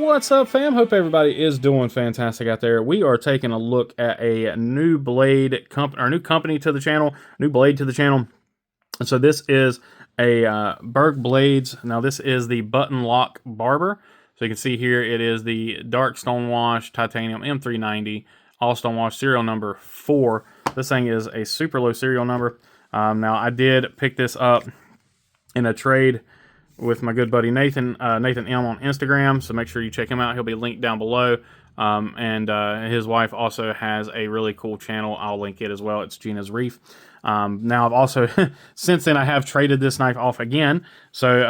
What's up, fam? Hope everybody is doing fantastic out there. We are taking a look at a new blade company, or new company to the channel, new blade to the channel. And so this is a Berg Blades. Now this is the button lock Barber. So you can see here it is the dark stonewash titanium M390 all stonewash serial number 4. This thing is a super low serial number. Now I did pick this up in a trade with my good buddy Nathan M on Instagram, so make sure you check him out. He'll be linked down below. And his wife also has a really cool channel. I'll link it as well. It's Gina's Reef. Now I've also since then I have traded this knife off again. So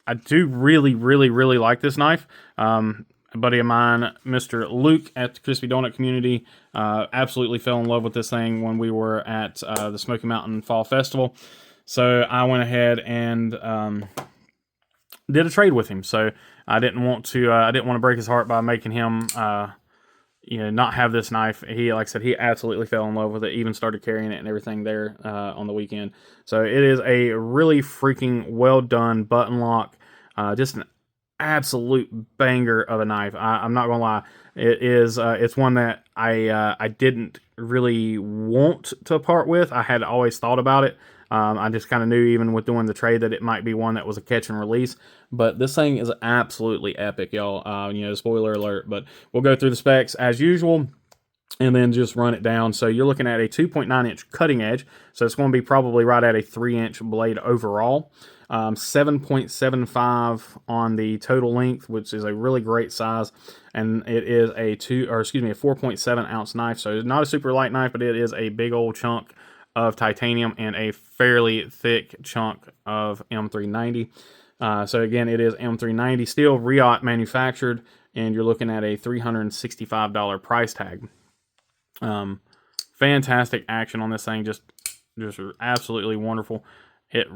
I do really like this knife. A buddy of mine, Mr. Luke at the Crispy Donut Community, absolutely fell in love with this thing when we were at the Smoky Mountain Fall Festival. So I went ahead and did a trade with him. So I didn't want to break his heart by making him not have this knife. He, like I said, he absolutely fell in love with it, even started carrying it and everything there on the weekend. So it is a really freaking well done button lock, just an absolute banger of a knife. I'm not gonna lie, it is it's one that I didn't really want to part with. I had always thought about it. I just kind of knew, even with doing the trade, that it might be one that was a catch and release. But this thing is absolutely epic, y'all. Spoiler alert. But we'll go through the specs as usual and then just run it down. So you're looking at a 2.9-inch cutting edge. So it's going to be probably right at a 3-inch blade overall. 7.75 on the total length, which is a really great size. And it is a 4.7 ounce knife. So it's not a super light knife, but it is a big old chunk of titanium and a fairly thick chunk of M390. So again, it is M390 steel, Riot manufactured, and you're looking at a $365 price tag. Fantastic action on this thing, just absolutely wonderful. It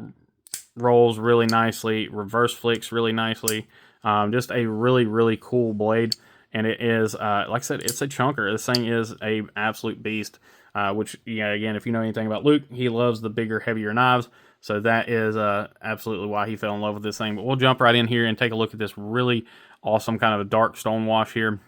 rolls really nicely, reverse flicks really nicely. Just a really cool blade. And it is, like I said, it's a chunker. This thing is a absolute beast. Which, again, if you know anything about Luke, he loves the bigger, heavier knives. So that is absolutely why he fell in love with this thing. But we'll jump right in here and take a look at this really awesome kind of a dark stone wash here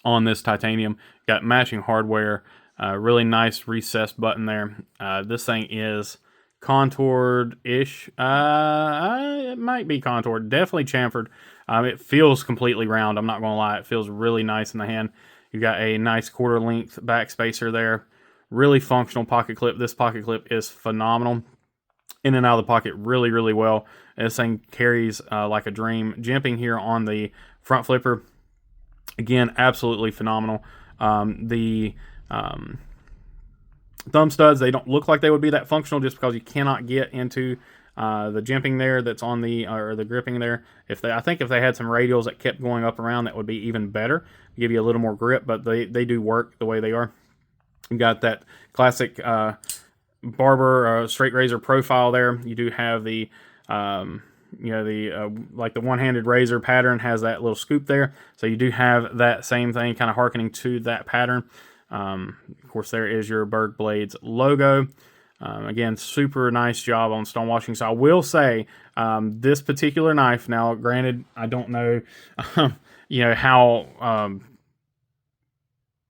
on this titanium. Got matching hardware, really nice recessed button there. This thing is contoured-ish. It might be contoured, definitely chamfered. It feels completely round. I'm not going to lie. It feels really nice in the hand. You got a nice quarter length back spacer there. Really functional pocket clip. This pocket clip is phenomenal. In and out of the pocket really well. This thing carries like a dream. Jimping here on the front flipper. Again, absolutely phenomenal. The thumb studs, they don't look like they would be that functional just because you cannot get into the jimping there that's on the, or the gripping there. I think if they had some radials that kept going up around, that would be even better. Give you a little more grip, but they do work the way they are. You got that classic Barber straight razor profile there. You do have the like the one-handed razor pattern has that little scoop there. So you do have that same thing, kind of hearkening to that pattern. Of course, there is your Berg Blades logo. Again, super nice job on stone washing. So I will say, this particular knife, now granted, I don't know, how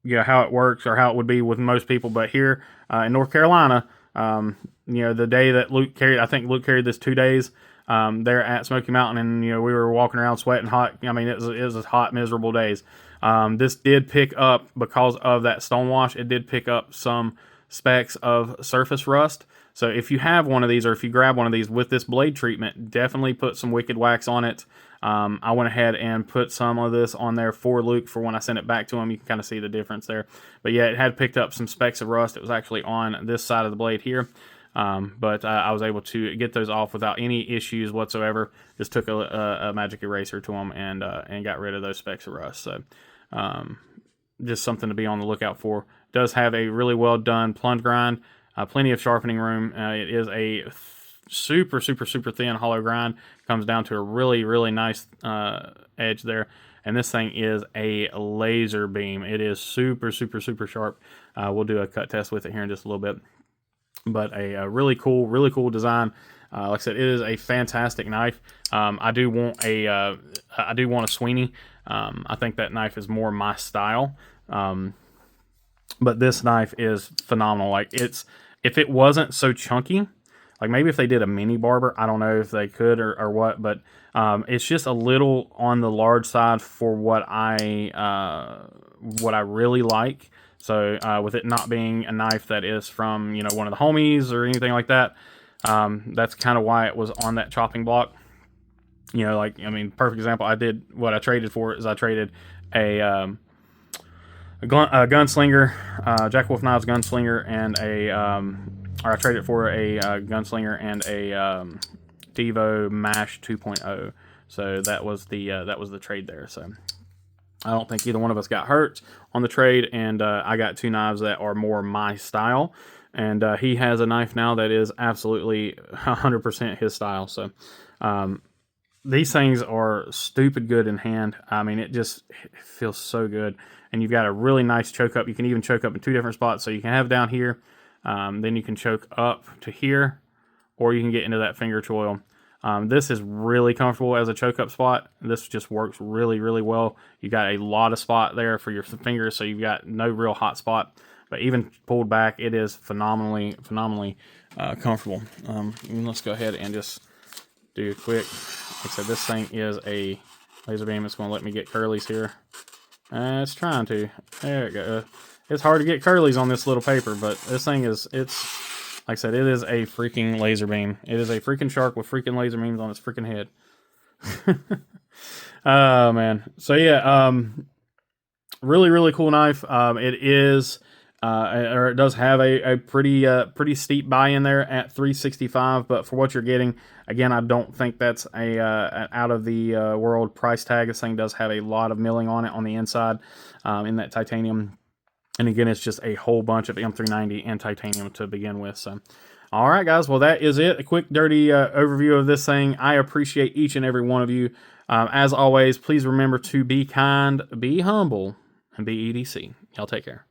it works or how it would be with most people, but here in North Carolina, the day that Luke carried, I think Luke carried this 2 days there at Smoky Mountain, and we were walking around sweating hot. I mean, it was hot, miserable days. This did pick up, because of that stone wash, it did pick up some specks of surface rust. So if you have one of these, or if you grab one of these with this blade treatment, definitely put some Wicked Wax on it. I went ahead and put some of this on there for Luke for when I sent it back to him. You can kind of see the difference there. But yeah, it had picked up some specks of rust. It was actually on this side of the blade here. But I was able to get those off without any issues whatsoever. Just took a magic eraser to them and got rid of those specks of rust. So just something to be on the lookout for. Does have a really well done plunge grind, plenty of sharpening room. It is a super thin hollow grind. Comes down to a really nice edge there. And this thing is a laser beam. It is super sharp. We'll do a cut test with it here in just a little bit. But a really cool design. Like I said, it is a fantastic knife. I do want a Sweeney. I think that knife is more my style. But this knife is phenomenal. Like, if it wasn't so chunky, like maybe if they did a mini Barber, I don't know if they could or what, but it's just a little on the large side for what I really like. So with it not being a knife that is from, you know, one of the homies or anything like that, that's kind of why it was on that chopping block. You know, like, I mean, perfect example. What I traded for is I traded a gunslinger, Jack Wolf Knives gunslinger, and or I traded for a gunslinger and a Devo Mash 2.0. So that was the trade there. So I don't think either one of us got hurt on the trade, and I got two knives that are more my style. And he has a knife now that is absolutely 100% his style. So these things are stupid good in hand. I mean, it feels so good. And you've got a really nice choke up. You can even choke up in two different spots. So you can have down here, then you can choke up to here, or you can get into that finger choil. This is really comfortable as a choke up spot. This just works really, really well. You got a lot of spot there for your fingers, so you've got no real hot spot. But even pulled back, it is phenomenally comfortable. Let's go ahead and just do a quick. Like I said, this thing is a laser beam. It's going to let me get curlies here. It's trying to. There it goes. It's hard to get curlies on this little paper, but this thing is, like I said, it is a freaking laser beam. It is a freaking shark with freaking laser beams on its freaking head. Oh, man. So, yeah, really, really cool knife. It is, or it does have a pretty steep buy in there at $365, but for what you're getting, again, I don't think that's an out of the world price tag. This thing does have a lot of milling on it on the inside in that titanium. And again, it's just a whole bunch of M390 and titanium to begin with. So, all right, guys. Well, that is it. A quick, dirty overview of this thing. I appreciate each and every one of you. As always, please remember to be kind, be humble, and be EDC. Y'all take care.